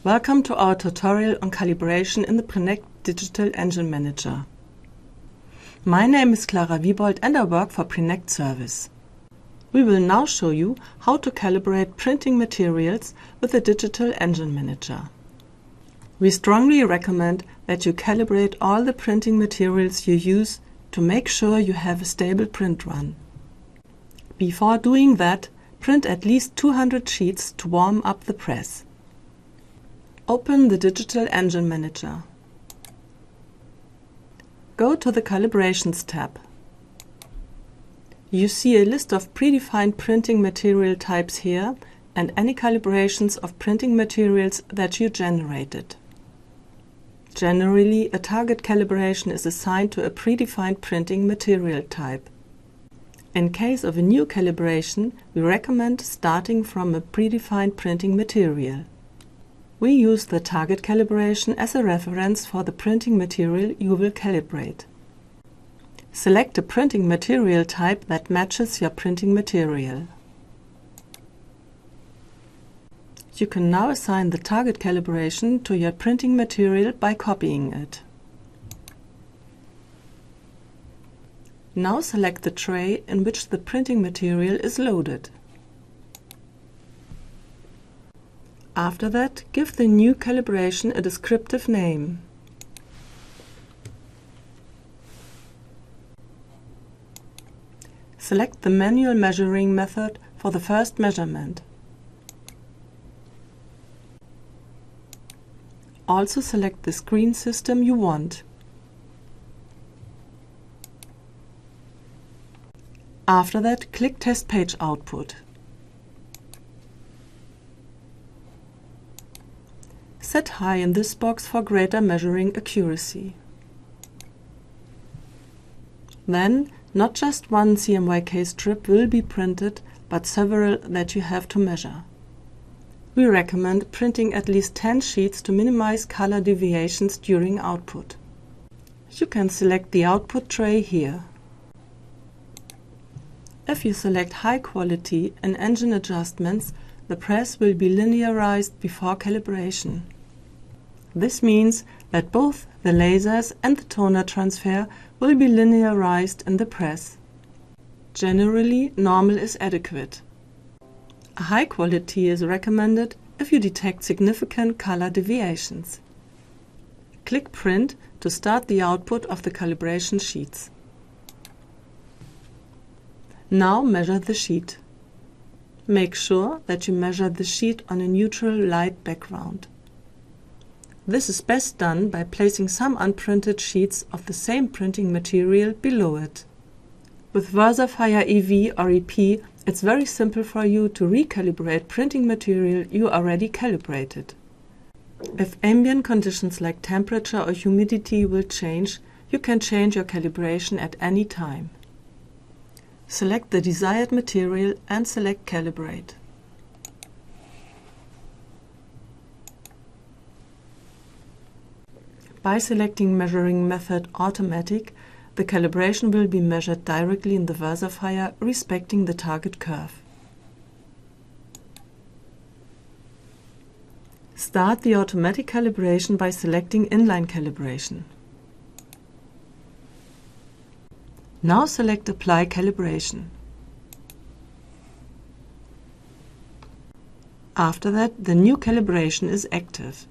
Welcome to our tutorial on calibration in the Prinect Digital Engine Manager. My name is Clara Wiebold and I work for Prinect Service. We will now show you how to calibrate printing materials with the Digital Engine Manager. We strongly recommend that you calibrate all the printing materials you use to make sure you have a stable print run. Before doing that, print at least 200 sheets to warm up the press. Open the Digital Engine Manager. Go to the Calibrations tab. You see a list of predefined printing material types here and any calibrations of printing materials that you generated. Generally, a target calibration is assigned to a predefined printing material type. In case of a new calibration, we recommend starting from a predefined printing material. We use the target calibration as a reference for the printing material you will calibrate. Select a printing material type that matches your printing material. You can now assign the target calibration to your printing material by copying it. Now select the tray in which the printing material is loaded. After that, give the new calibration a descriptive name. Select the manual measuring method for the first measurement. Also select the screen system you want. After that, click Test Page Output. Set High in this box for greater measuring accuracy. Then, not just one CMYK strip will be printed, but several that you have to measure. We recommend printing at least 10 sheets to minimize color deviations during output. You can select the output tray here. If you select High Quality in Engine Adjustments, the press will be linearized before calibration. This means that both the lasers and the toner transfer will be linearized in the press. Generally, normal is adequate. A high quality is recommended if you detect significant color deviations. Click Print to start the output of the calibration sheets. Now measure the sheet. Make sure that you measure the sheet on a neutral light background. This is best done by placing some unprinted sheets of the same printing material below it. With Versafire EV or EP, it's very simple for you to recalibrate printing material you already calibrated. If ambient conditions like temperature or humidity will change, you can change your calibration at any time. Select the desired material and select Calibrate. By selecting Measuring Method Automatic, the calibration will be measured directly in the Versafire, respecting the target curve. Start the automatic calibration by selecting Inline Calibration. Now select Apply Calibration. After that, the new calibration is active.